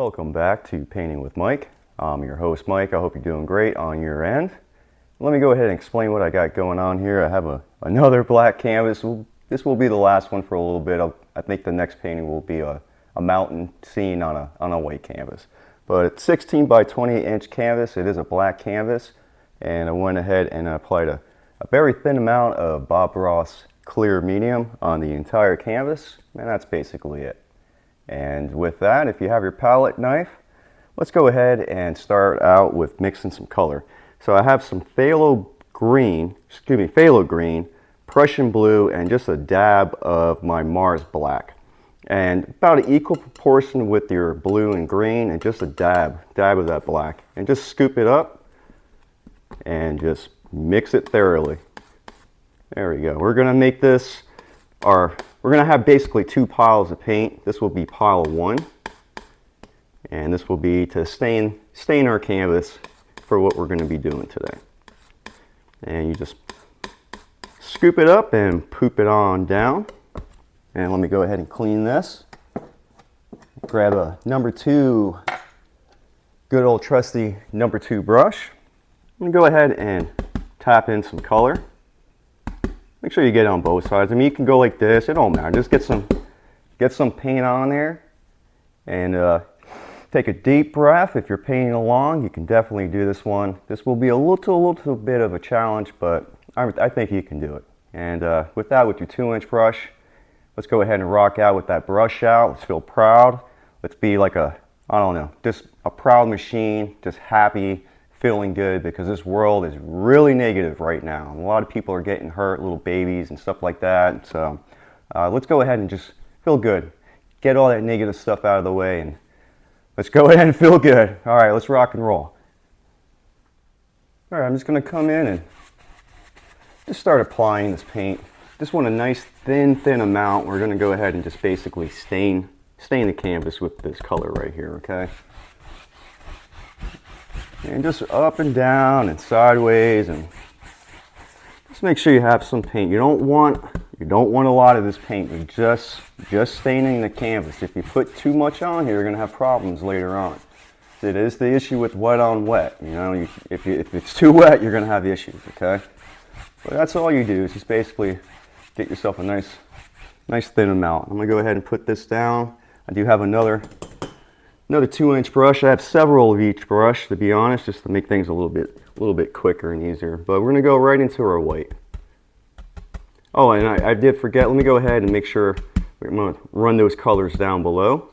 Welcome back to Painting with Mike. I'm your host Mike. I hope you're doing great on your end. Let me go ahead and explain what I got going on here. I have another black canvas. This will be the last one for a little bit. I think the next painting will be a mountain scene on a white canvas. But it's 16 by 20 inch canvas. It is a black canvas, and I went ahead and I applied a very thin amount of Bob Ross clear medium on the entire canvas, and that's basically it. And with that, if you have your palette knife, let's go ahead and start out with mixing some color. So I have some Phthalo Green, Prussian Blue, and just a dab of my Mars Black. And about an equal proportion with your blue and green, and just a dab of that black. And just scoop it up and just mix it thoroughly. There we go. We're gonna make this we're gonna have basically two piles of paint. This will be pile one, and this will be to stain our canvas for what we're gonna be doing today. And you just scoop it up and poop it on down. And let me go ahead and clean this. Grab a number 2, good old trusty number 2 brush. I'm gonna go ahead and tap in some color. Make sure you get it on both sides. I mean, you can go like this, it don't matter. Just get some paint on there, and take a deep breath. If you're painting along, you can definitely do this one. This will be a little bit of a challenge, but I think you can do it. And with that, with your 2-inch brush, let's go ahead and rock out with that brush out. Let's feel proud. Let's be like I don't know, just a proud machine, just happy, feeling good, because this world is really negative right now. A lot of people are getting hurt, little babies and stuff like that. So let's go ahead and just feel good. Get all that negative stuff out of the way, and let's go ahead and feel good. All right, let's rock and roll. All right, I'm just gonna come in and just start applying this paint. Just want a nice thin amount. We're gonna go ahead and just basically stain the canvas with this color right here, okay? And just up and down and sideways, and just make sure you have some paint. You don't want a lot of this paint. You're just staining the canvas. If you put too much on here, you're gonna have problems later on. It is the issue with wet on wet. You know, if it's too wet, you're gonna have issues, okay? But that's all you do is just basically get yourself a nice thin amount. I'm gonna go ahead and put this down. I do have another 2-inch brush. I have several of each brush, to be honest, just to make things a little bit quicker and easier. But we're gonna go right into our white. Oh, and I did forget. Let me go ahead and make sure I'm gonna run those colors down below,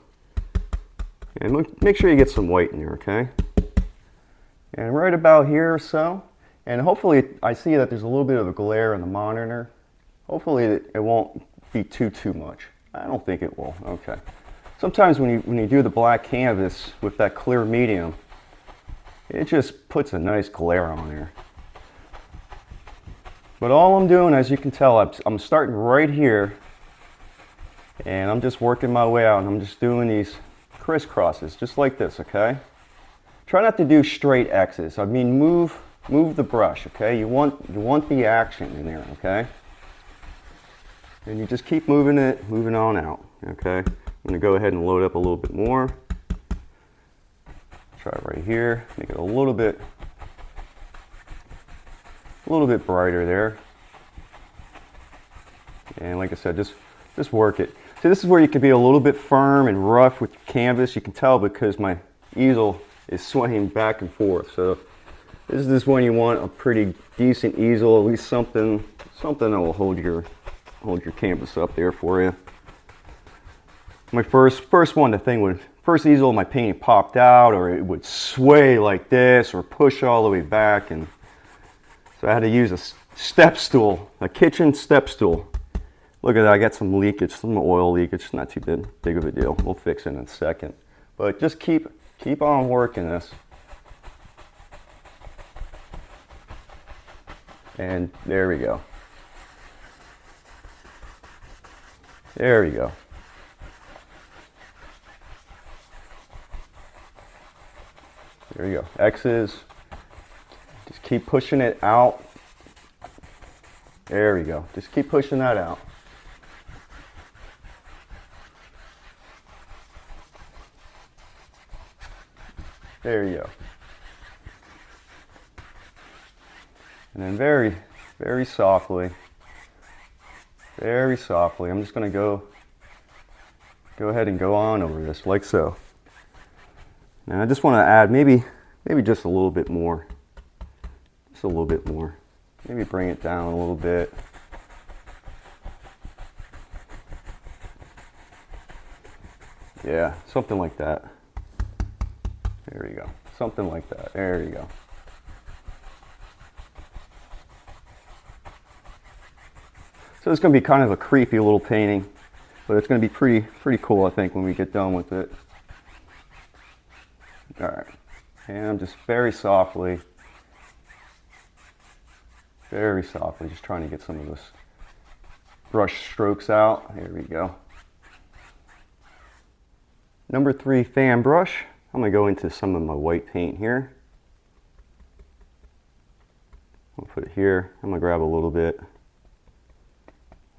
and make sure you get some white in there, okay? And right about here or so. And hopefully, I see that there's a little bit of a glare on the monitor. Hopefully it won't be too much. I don't think it will. Okay. Sometimes when you do the black canvas with that clear medium, it just puts a nice glare on there. But all I'm doing, as you can tell, I'm starting right here, and I'm just working my way out, and I'm just doing these crisscrosses, just like this, okay? Try not to do straight X's. I mean, move the brush, okay? You want the action in there, okay? And you just keep moving on out, okay? I'm gonna go ahead and load up a little bit more. Try it right here, make it a little bit brighter there. And like I said, just work it. So this is where you can be a little bit firm and rough with your canvas. You can tell because my easel is swaying back and forth. So this is when you want a pretty decent easel, at least something that will hold your canvas up there for you. My first easel, my paint popped out, or it would sway like this, or push all the way back, and so I had to use a step stool, a kitchen step stool. Look at that, I got some leakage, some oil leakage, not too big of a deal. We'll fix it in a second. But just keep on working this. And there we go. There we go. There you go. X's. Just keep pushing it out. There we go. Just keep pushing that out. There you go. And then very, very softly, I'm just going to go ahead and go on over this like so. Now I just want to add maybe just a little bit more. Just a little bit more. Maybe bring it down a little bit. Yeah, something like that. There you go. Something like that. There you go. So it's going to be kind of a creepy little painting, but it's going to be pretty cool, I think, when we get done with it. All right, and I'm just very softly, just trying to get some of this brush strokes out. Here we go. Number 3 fan brush. I'm going to go into some of my white paint here. I'll put it here. I'm going to grab a little bit.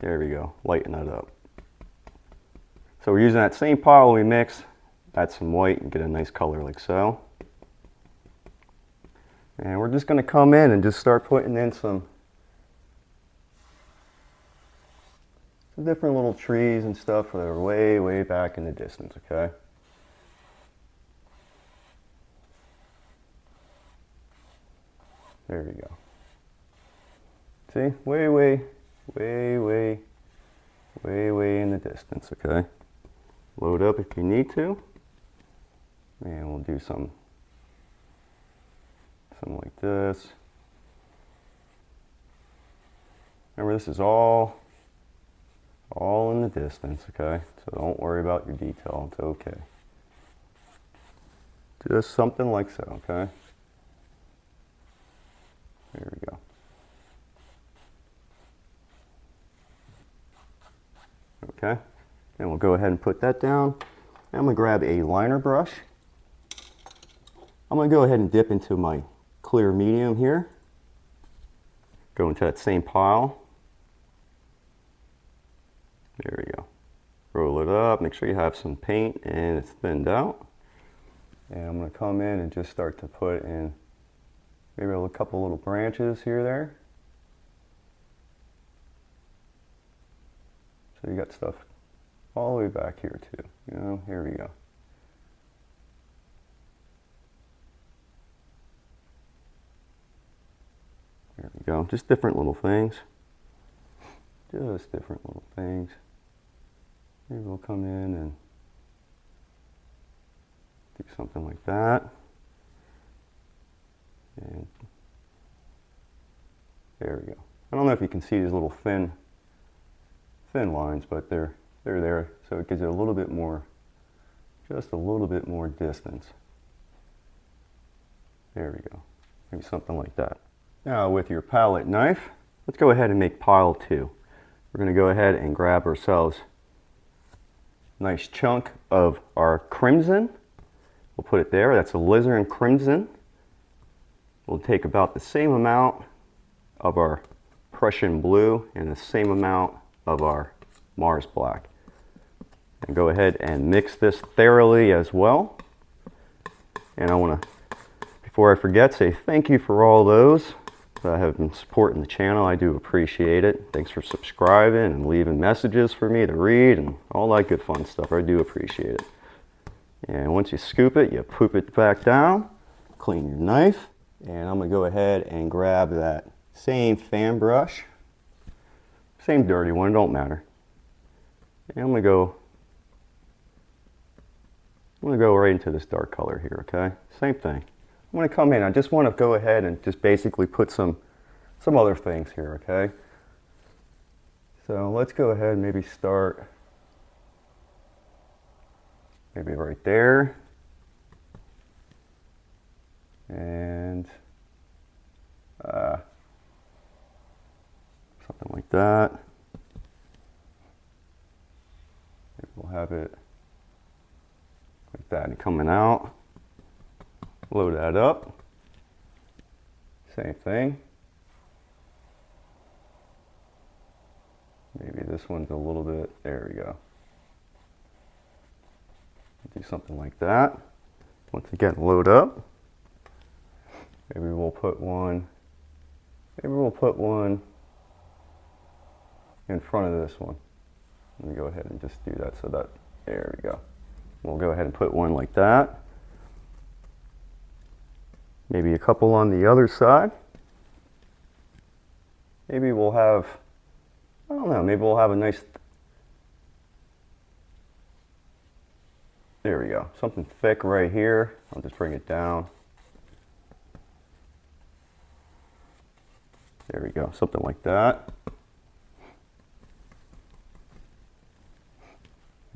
There we go, lighten that up. So we're using that same pile we mixed, add some white and get a nice color like so. And we're just going to come in and just start putting in some different little trees and stuff that are way, way back in the distance, okay? There we go. See, way in the distance, okay? Load up if you need to. And we'll do something like this. Remember, this is all in the distance, okay? So don't worry about your detail, it's okay. Just something like so, okay? There we go. Okay, and we'll go ahead and put that down. I'm going to grab a liner brush. I'm going to go ahead and dip into my clear medium here. Go into that same pile. There we go. Roll it up, make sure you have some paint and it's thinned out. And I'm going to come in and just start to put in maybe a couple little branches here or there. So you got stuff all the way back here too. You know, here we go. There we go. Just different little things. Just different little things. Maybe we'll come in and do something like that. And there we go. I don't know if you can see these little thin lines, but they're there, so it gives it a little bit more, just a little bit more distance. There we go. Maybe something like that. Now with your palette knife, let's go ahead and make pile 2. We're going to go ahead and grab ourselves a nice chunk of our crimson. We'll put it there. That's Alizarin Crimson. We'll take about the same amount of our Prussian Blue and the same amount of our Mars Black. And go ahead and mix this thoroughly as well. And I want to, before I forget, say thank you for all those that have been supporting the channel. I do appreciate it. Thanks for subscribing and leaving messages for me to read and all that good fun stuff. I do appreciate it. And once you scoop it, you poop it back down, clean your knife, and I'm going to go ahead and grab that same fan brush. Same dirty one, don't matter. And I'm gonna go right into this dark color here, okay? Same thing. I'm gonna come in, I just wanna go ahead and just basically put some other things here, okay? So let's go ahead and maybe start maybe right there. And something like that. Maybe we'll have it like that and coming out. Load that up. Same thing. Maybe this one's a little bit, there we go. Do something like that. once again, load up. Maybe we'll put one in front of this one. Let me go ahead and just do that so that, there we go. We'll go ahead and put one like that. Maybe a couple on the other side. Maybe we'll have, I don't know, maybe we'll have a nice, there we go, something thick right here. I'll just bring it down. There we go, something like that.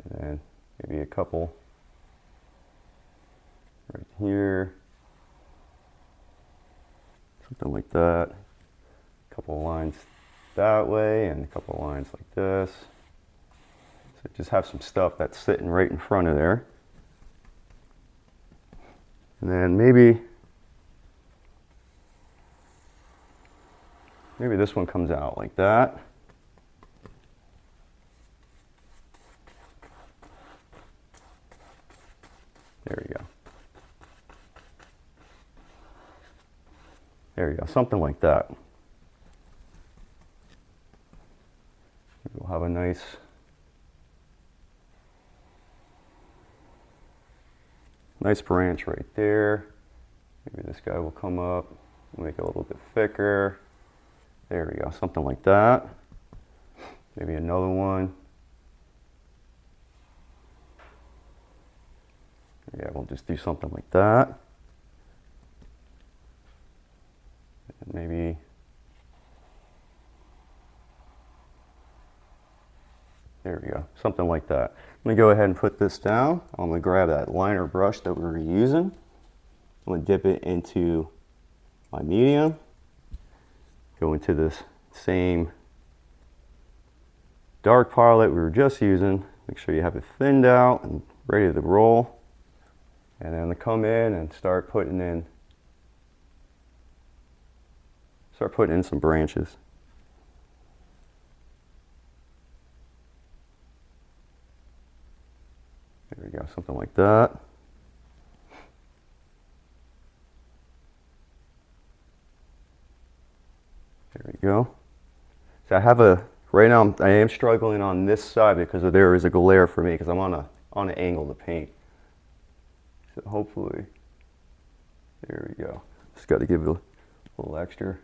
And then maybe a couple right here. Something like that. A couple of lines that way and a couple of lines like this. So just have some stuff that's sitting right in front of there. And then maybe this one comes out like that. There we go. There you go, something like that. We'll have a nice branch right there. Maybe this guy will come up, make it a little bit thicker. There we go, something like that. Maybe another one. Yeah, we'll just do something like that. And maybe there we go, something like that. Let me go ahead and put this down. I'm going to grab that liner brush that we were using. I'm going to dip it into my medium. Go into this same dark palette we were just using. Make sure you have it thinned out and ready to roll. And then come in and start putting in some branches. There we go, something like that. There we go. So I have right now I am struggling on this side because there is a glare for me because I'm on an angle to paint. So hopefully, there we go. Just got to give it a little extra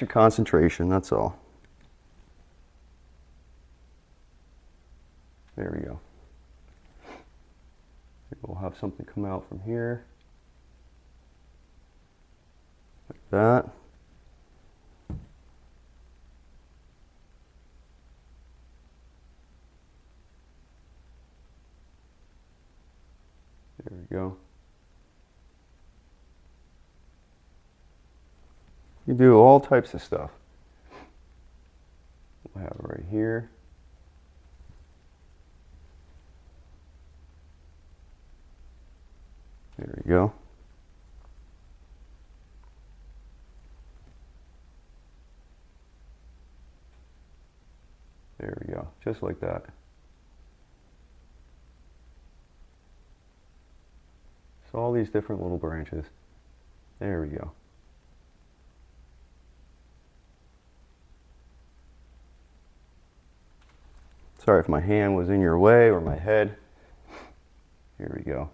concentration, that's all. There we go. Maybe we'll have something come out from here. Like that. There we go. You do all types of stuff. We'll have it right here. There we go. There we go, just like that. So all these different little branches. There we go. Sorry if my hand was in your way or my head. Here we go.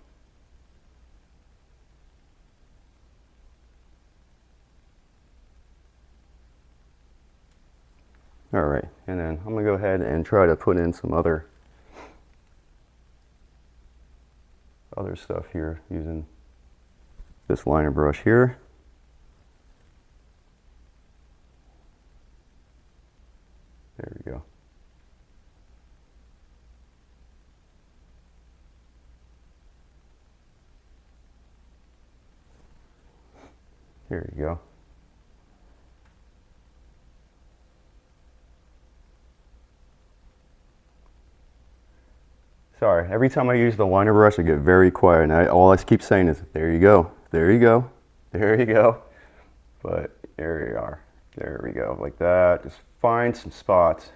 All right, and then I'm gonna go ahead and try to put in some other stuff here using this liner brush here. There we go. Here you go. Sorry, every time I use the liner brush I get very quiet and all I keep saying is, there you go, there you go, there you go. But there you are, there we go, like that. Just find some spots,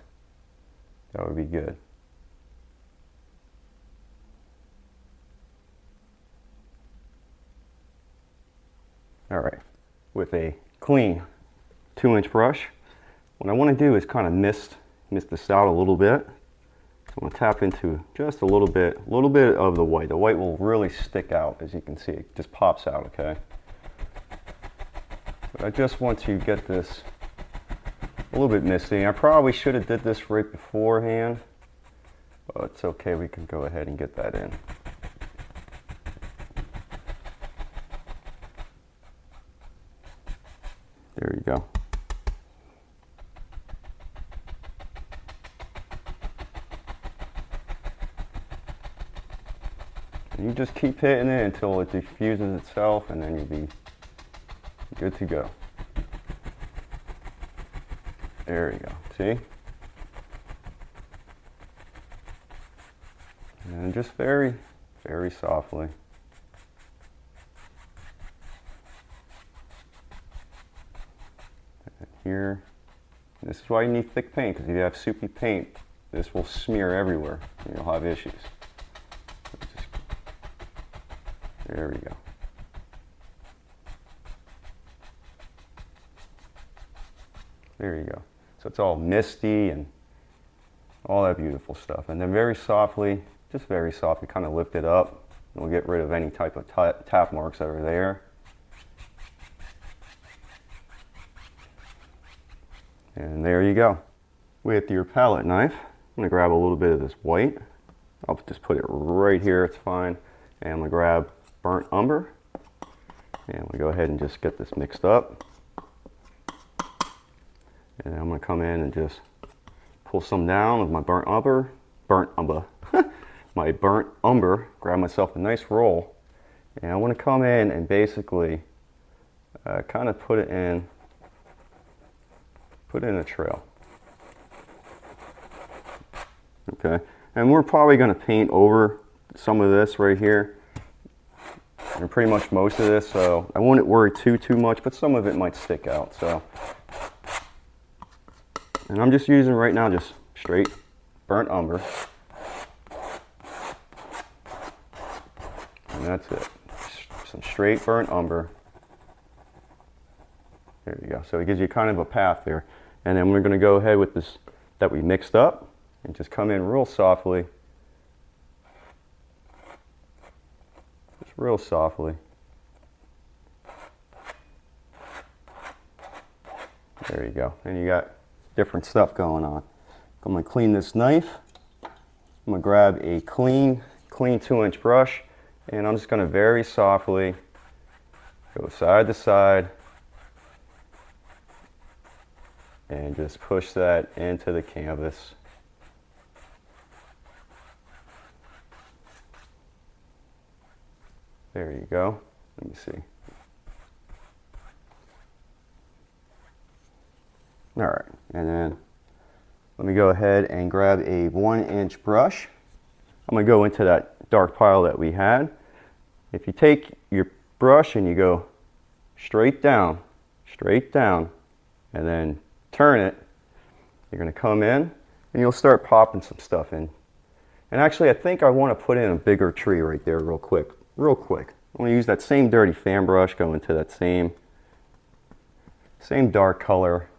that would be good. All right, with a clean 2-inch brush, what I want to do is kind of mist this out a little bit. So I'm going to tap into just a little bit of the white. The white will really stick out, as you can see. It just pops out, okay? But I just want to get this a little bit misty. I probably should have did this right beforehand, but it's okay. We can go ahead and get that in. There you go. You just keep hitting it until it diffuses itself, and then you'll be good to go. There you go. See? And just very, very softly. And here. This is why you need thick paint, because if you have soupy paint, this will smear everywhere, and you'll have issues. There we go. There you go. So it's all misty and all that beautiful stuff. And then very softly, just very softly, kind of lift it up. We'll get rid of any type of tap marks that are there. And there you go. With your palette knife, I'm going to grab a little bit of this white. I'll just put it right here, it's fine. And I'm going to grab burnt umber, and we go ahead and just get this mixed up. And I'm going to come in and just pull some down with my burnt umber, my burnt umber, grab myself a nice roll, and I want to come in and basically kind of put it in a trail. Okay, and we're probably going to paint over some of this right here. And pretty much most of this, so I wouldn't worry too much, but some of it might stick out. So, and I'm just using right now just straight burnt umber, and that's it. Some straight burnt umber. There you go. So it gives you kind of a path there, and then we're going to go ahead with this that we mixed up, and just come in real softly. Real softly. There you go. And you got different stuff going on. I'm going to clean this knife. I'm going to grab a clean 2-inch brush, and I'm just going to very softly go side to side and just push that into the canvas. There you go. Let me see. All right, and then let me go ahead and grab a 1-inch brush. I'm going to go into that dark pile that we had. If you take your brush and you go straight down, and then turn it, you're going to come in and you'll start popping some stuff in. And actually, I think I want to put in a bigger tree right there real quick. I'm going to use that same dirty fan brush, go into that same dark color,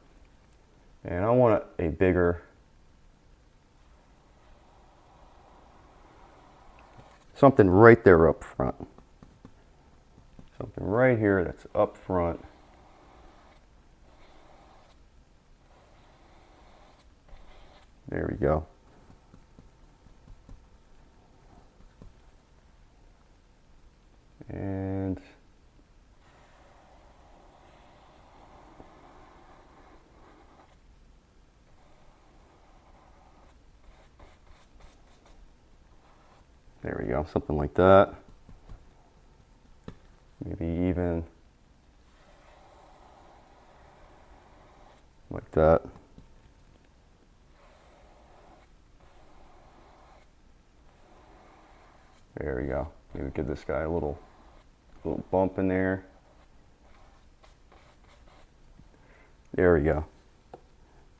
and I want a bigger, something right there up front. Something right here that's up front. There we go. And there we go, something like that. Maybe even like that. There we go. Maybe give this guy a little bump in there. There we go.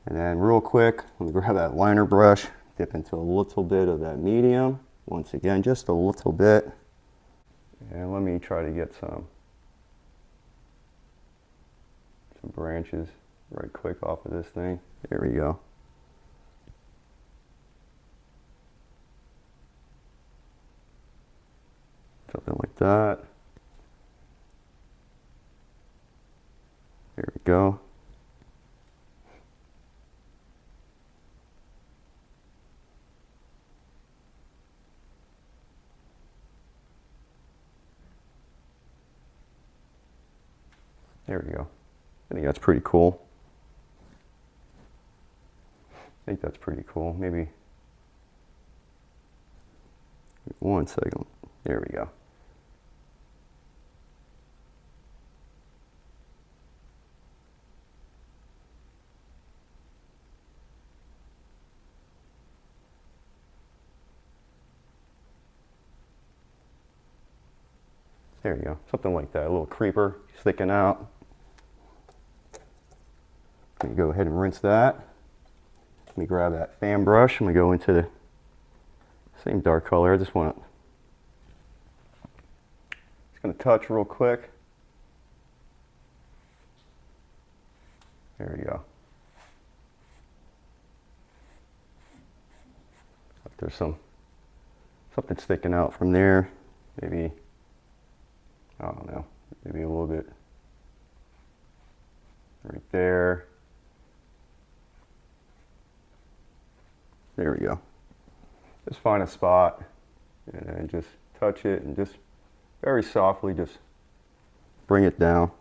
And then real quick, let me grab that liner brush, dip into a little bit of that medium. Once again, just a little bit. And let me try to get some some branches right quick off of this thing. There we go. Something like that. There we go. There we go. I think that's pretty cool. I think that's pretty cool. Maybe 1 second. There we go. There you go. Something like that. A little creeper sticking out. Let me go ahead and rinse that. Let me grab that fan brush. I'm going to go into the same dark color. I just want to, just going to touch real quick. There you go. There's something sticking out from there. Maybe, I don't know, maybe a little bit right there. There we go. Just find a spot and then just touch it and just very softly just bring it down.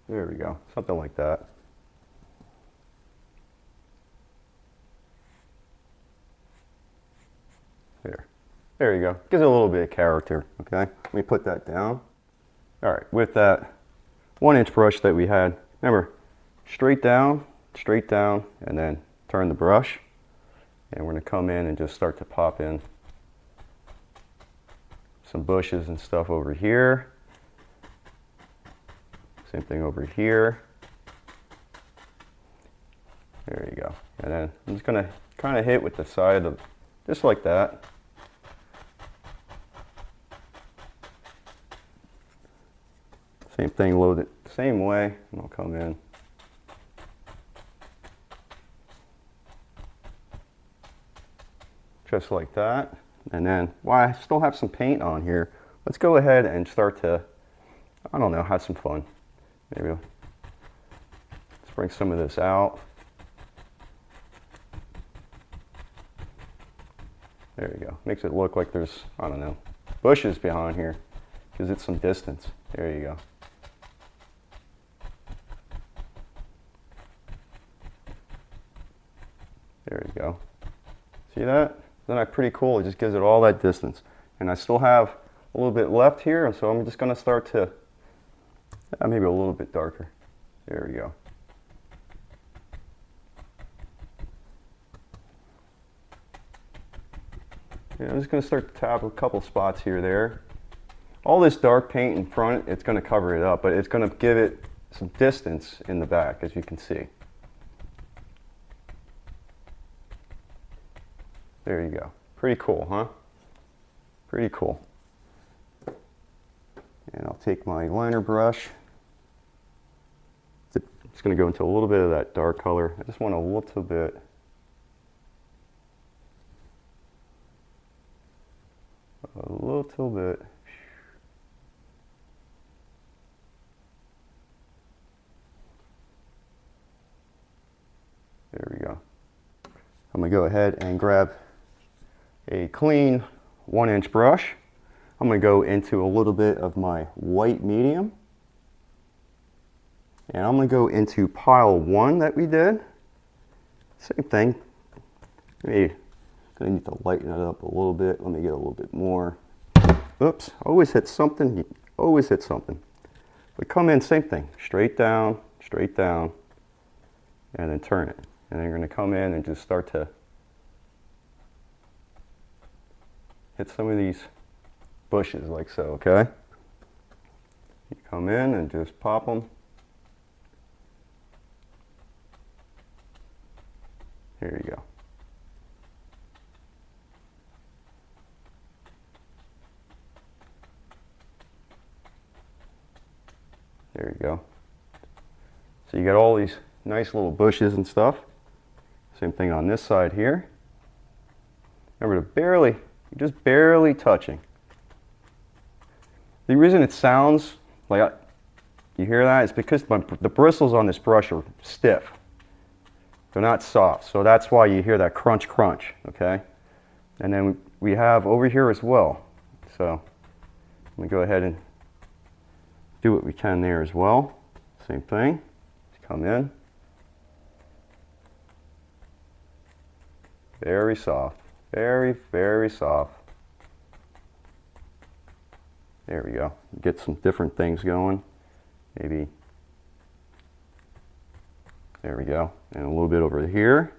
There we go. Something like that. There you go. Gives it a little bit of character, okay? Let me put that down. All right, with that 1-inch brush that we had, remember, straight down, and then turn the brush. And we're gonna come in and just start to pop in some bushes and stuff over here. Same thing over here. There you go. And then I'm just gonna kind of hit with the side of, just like that. Same thing, load it the same way, and I'll come in. Just like that. And then, while I still have some paint on here, let's go ahead and start to, I don't know, have some fun. Maybe let's bring some of this out. There you go. Makes it look like there's, I don't know, bushes behind here. Gives it some distance. There you go. There you go. See that? Isn't that pretty cool? It just gives it all that distance. And I still have a little bit left here, and so I'm just going to start to, maybe a little bit darker. There we go. Yeah, I'm just going to start to tap a couple spots here, there. All this dark paint in front, it's going to cover it up, but it's going to give it some distance in the back, as you can see. There you go. Pretty cool, huh? Pretty cool. And I'll take my liner brush. It's going to go into a little bit of that dark color. I just want a little bit. A little bit. There we go. I'm going to go ahead and grab a clean 1-inch brush. I'm going to go into a little bit of my white medium. And I'm going to go into pile 1 that we did. Same thing. Maybe going to need to lighten it up a little bit. Let me get a little bit more. Oops, always hit something. Always hit something. But come in, same thing. Straight down, and then turn it. And then you're going to come in and just start to hit some of these bushes like so, okay? You come in and just pop them. There you go. There we go. So you got all these nice little bushes and stuff. Same thing on this side here. Remember to barely, you're just barely touching. The reason it sounds like, you hear that, is because the bristles on this brush are stiff. They're not soft, so that's why you hear that crunch crunch, okay? And then we have over here as well. So let me go ahead and do what we can there as well. Same thing, just come in. Very soft, very, very soft. There we go. Get some different things going. Maybe, there we go. And a little bit over here.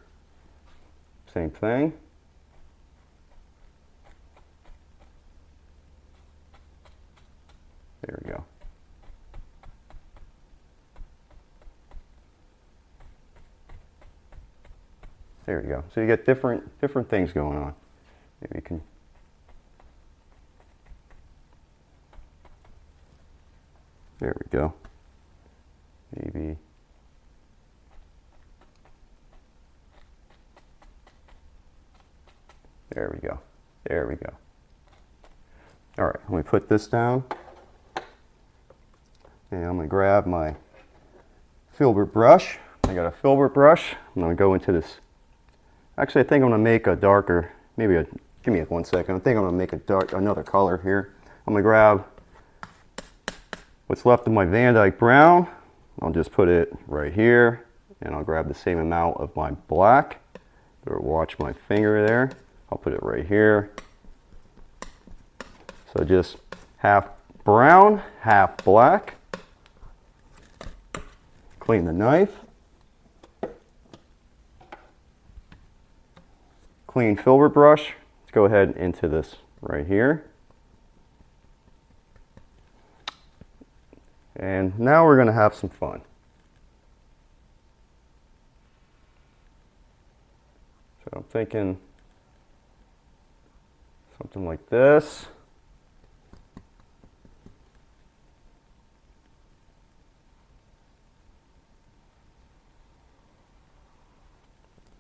Same thing. There we go. There we go. So you get different things going on. Maybe you can. There we go. Maybe. There we go. There we go. All right, let me put this down. And I'm going to grab my filbert brush. I got a filbert brush. I'm going to go into this. Actually, I think I'm going to make a darker, maybe a, give me 1 second. I think I'm going to make another color here. I'm going to grab what's left of my Van Dyke brown. I'll just put it right here. And I'll grab the same amount of my black. Or watch my finger there. I'll put it right here. So just half brown, half black. Clean the knife. Clean filbert brush. Let's go ahead into this right here. And now we're going to have some fun. So I'm thinking something like this.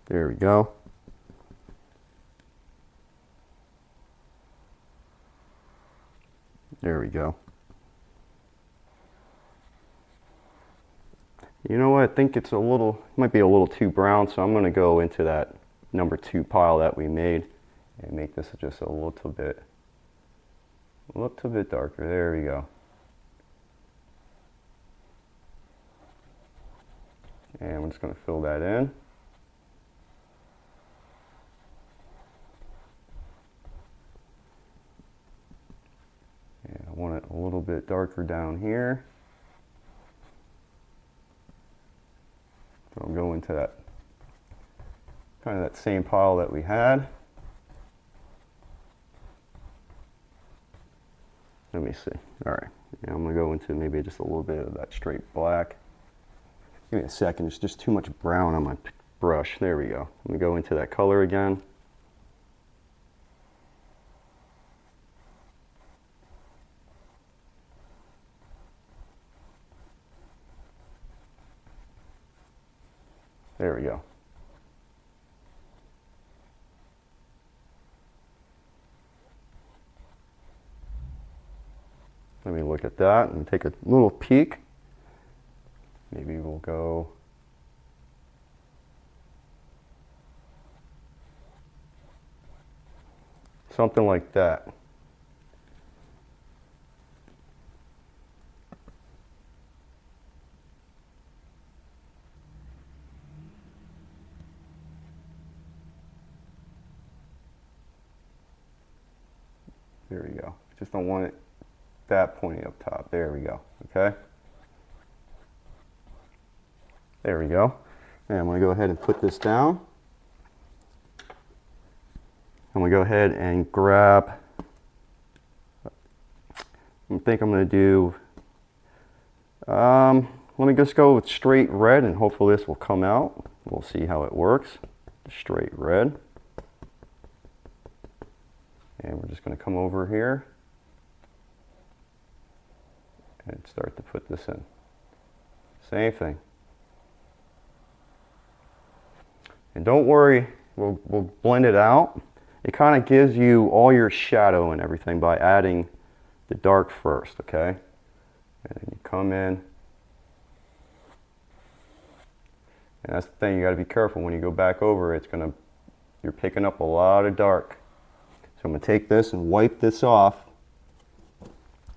There we go. There we go. You know what? I think it's might be a little too brown, so I'm going to go into that number 2 pile that we made and make this just a little bit darker. There we go. And we're just going to fill that in. And I want it a little bit darker down here. So I'm going to that kind of that same pile that we had. Let me see. All right. Yeah, I'm going to go into maybe just a little bit of that straight black. Give me a second. There's just too much brown on my brush. There we go. Let me go into that color again. There we go. Let me look at that and take a little peek. Maybe we'll go something like that. There we go. Just don't want it that pointy up top. There we go. Okay. There we go. And I'm going to go ahead and put this down. I'm going to go ahead and grab, I think I'm going to do, let me just go with straight red and hopefully this will come out. We'll see how it works. Straight red. And we're just going to come over here and start to put this in. Same thing. And don't worry, we'll blend it out. It kind of gives you all your shadow and everything by adding the dark first, okay? And then you come in. And that's the thing, you got to be careful when you go back over, you're picking up a lot of dark. So I'm going to take this and wipe this off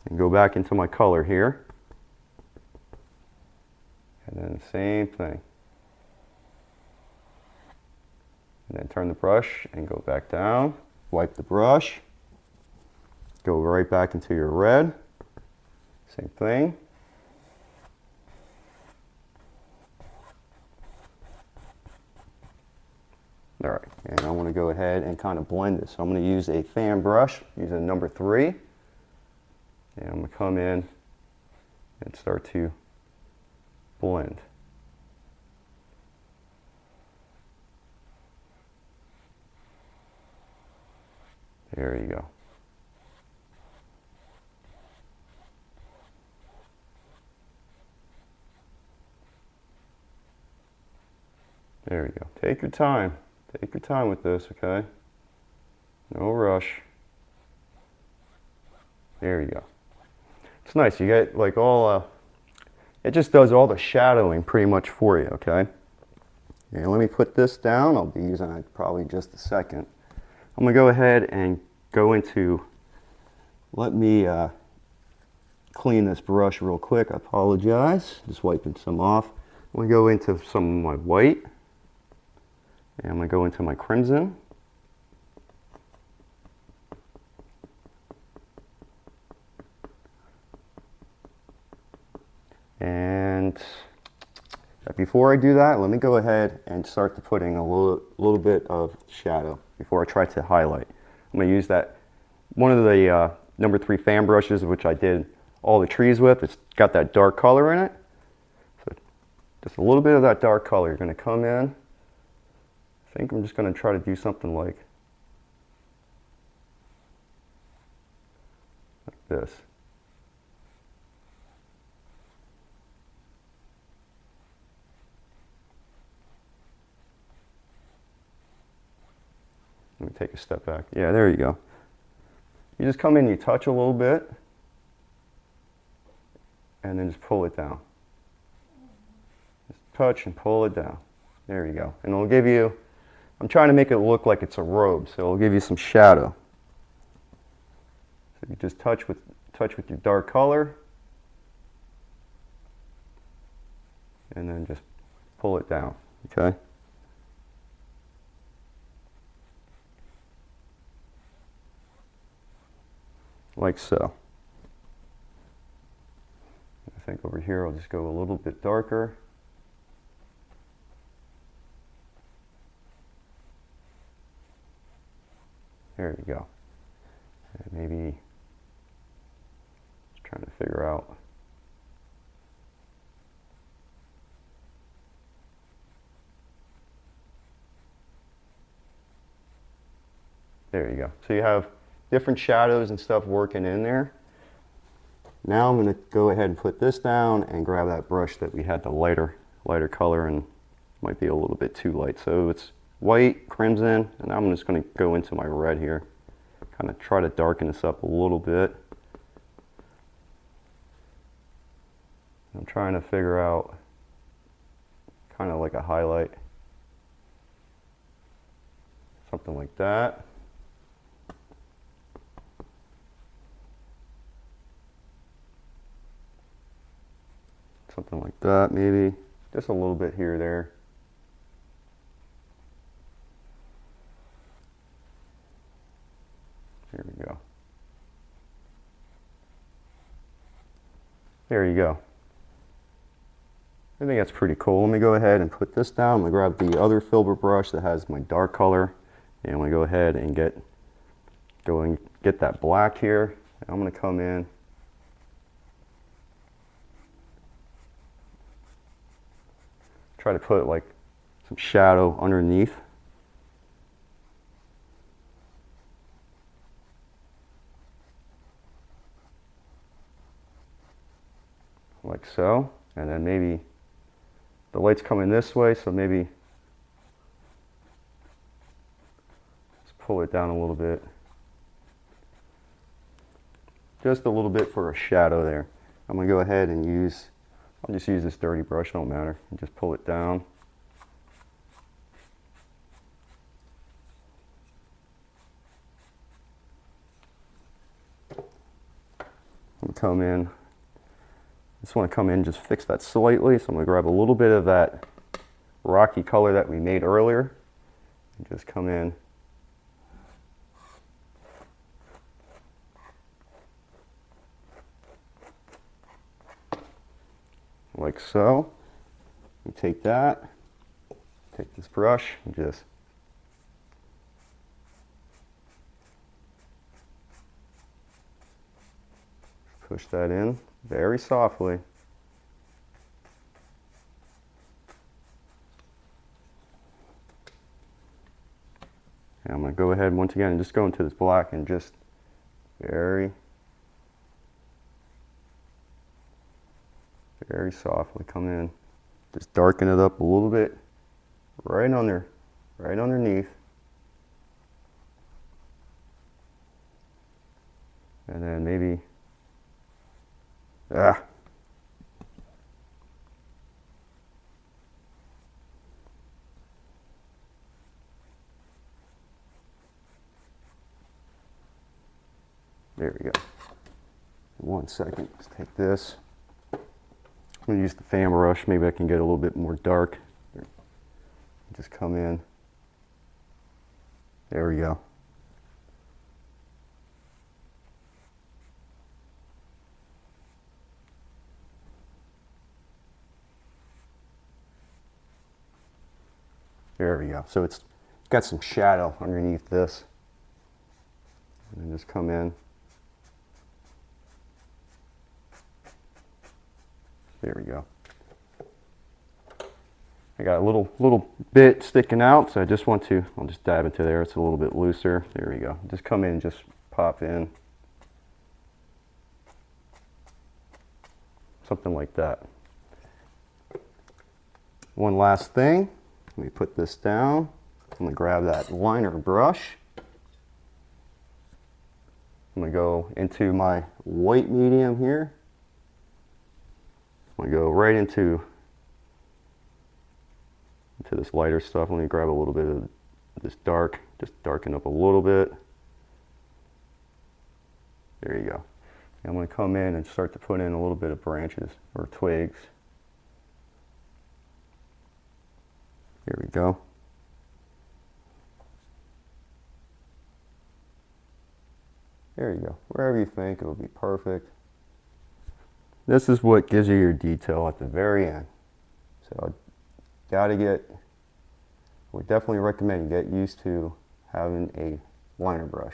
and go back into my color here. And then same thing. And then turn the brush and go back down. Wipe the brush. Go right back into your red. Same thing. All right, and I want to go ahead and kind of blend this. So I'm going to use a fan brush, using number 3. And I'm going to come in and start to blend. There you go. There you go. Take your time. Take your time with this, okay? No rush. There you go. It's nice. You get like all, it just does all the shadowing pretty much for you, okay? And let me put this down. I'll be using it probably just a second. I'm going to go ahead and go into, let me clean this brush real quick. I apologize. Just wiping some off. I'm going to go into some of my white. And I'm going to go into my crimson. And before I do that, let me go ahead and start to putting a little bit of shadow before I try to highlight. I'm going to use that, one of the number 3 fan brushes, which I did all the trees with. It's got that dark color in it. So just a little bit of that dark color. You're going to come in. I think I'm just going to try to do something like this. Let me take a step back. Yeah, there you go. You just come in, you touch a little bit, and then just pull it down. Just touch and pull it down. There you go. And it'll give you, I'm trying to make it look like it's a robe, so it'll give you some shadow. So you just touch with your dark color, and then just pull it down, okay? Like so. I think over here I'll just go a little bit darker. There you go. And maybe just trying to figure out. There you go. So you have different shadows and stuff working in there. Now I'm going to go ahead and put this down and grab that brush that we had the lighter color, and might be a little bit too light. So it's white, crimson, and I'm just going to go into my red here. Kind of try to darken this up a little bit. I'm trying to figure out kind of like a highlight. Something like that. Something like that, maybe. Just a little bit here or there. There we go. There you go. I think that's pretty cool. Let me go ahead and put this down. I'm going to grab the other filbert brush that has my dark color. And I'm going to go ahead and get that black here. I'm going to come in. Try to put like some shadow underneath. Like so. And then maybe the light's coming this way, so maybe let's pull it down a little bit. Just a little bit for a shadow there. I'm going to go ahead and I'll just use this dirty brush, don't matter, and just pull it down. And come in. I just want to come in and just fix that slightly, so I'm going to grab a little bit of that rocky color that we made earlier and just come in. Like so. You take that, take this brush and just push that in very softly. And I'm going to go ahead once again and just go into this black and just very softly come in. Just darken it up a little bit right underneath. And then maybe, there we go. 1 second, let's take this. I'm going to use the fan brush, maybe I can get a little bit more dark. Just come in. There we go. There we go. So it's got some shadow underneath this. And then just come in. There we go. I got a little bit sticking out, so I just want to, I'll just dab into there. It's a little bit looser. There we go. Just come in and just pop in. Something like that. One last thing. Let me put this down. I'm going to grab that liner brush. I'm going to go into my white medium here. I'm going to go right into this lighter stuff. Let me grab a little bit of this dark, just darken up a little bit. There you go. And I'm going to come in and start to put in a little bit of branches or twigs. Here we go. There you go. Wherever you think it will be perfect. This is what gives you your detail at the very end. So we definitely recommend you get used to having a liner brush.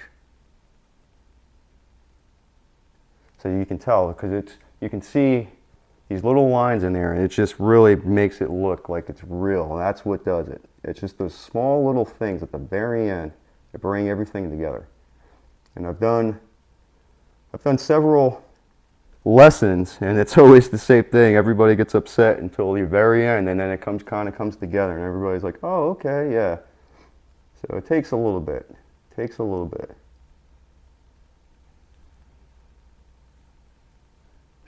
So you can tell, because you can see these little lines in there, and it just really makes it look like it's real, and that's what does it. It's just those small little things at the very end that bring everything together. And I've done several lessons, and it's always the same thing. Everybody gets upset until the very end, and then it kind of comes together, and everybody's like, "Oh, okay, yeah." So it takes a little bit. It takes a little bit.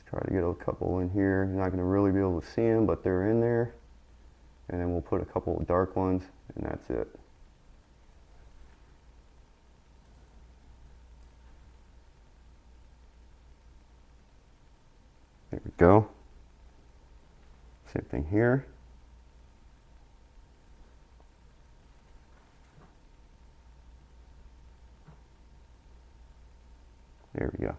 Try to get a couple in here. You're not going to really be able to see them, but they're in there. And then we'll put a couple of dark ones, and that's it. There we go. Same thing here. There we go.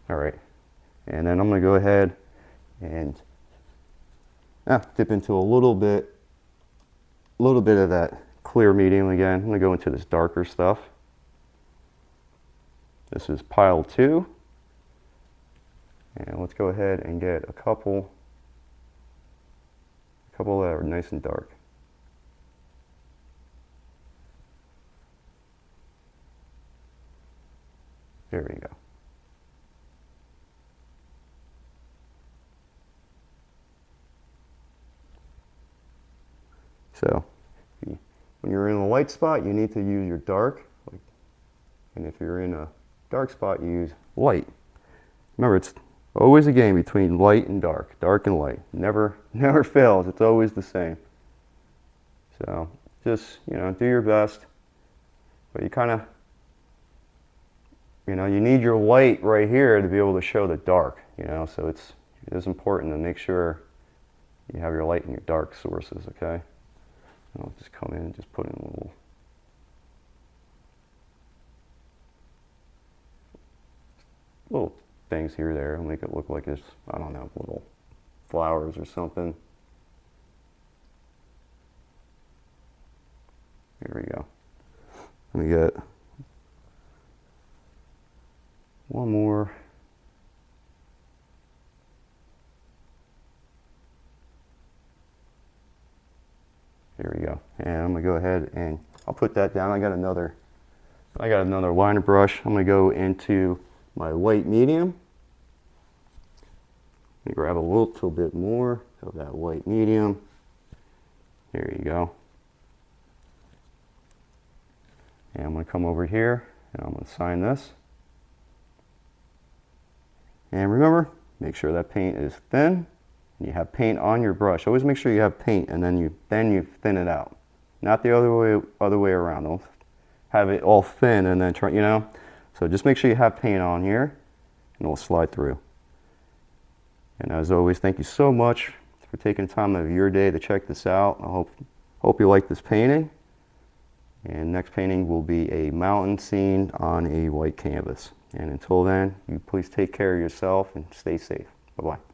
All right, and then I'm going to go ahead and dip into a little bit of that clear medium again. I'm going to go into this darker stuff. This is pile 2, and let's go ahead and get a couple that are nice and dark. There we go. So when you're in a light spot, you need to use your dark, and if you're in a dark spot, you use light. Remember, it's always a game between light and dark and light. Never fails. It's always the same. So just, do your best. But you kind of, you need your light right here to be able to show the dark, so it is important to make sure you have your light and your dark sources, okay? And I'll just come in and just put in little things here, there, and make it look like it's, I don't know, little flowers or something. Here we go. Let me get one more. There we go. And I'm gonna go ahead and I'll put that down. I got another liner brush. I'm gonna go into my white medium. Let me grab a little bit more of that white medium. There you go. And I'm going to come over here and I'm going to sign this. And remember, make sure that paint is thin. You have paint on your brush. Always make sure you have paint, and then you thin it out. Not the other way around. Don't have it all thin and then try, So just make sure you have paint on here, and it'll slide through. And as always, thank you so much for taking time out of your day to check this out. I hope you like this painting. And next painting will be a mountain scene on a white canvas. And until then, you please take care of yourself and stay safe. Bye-bye.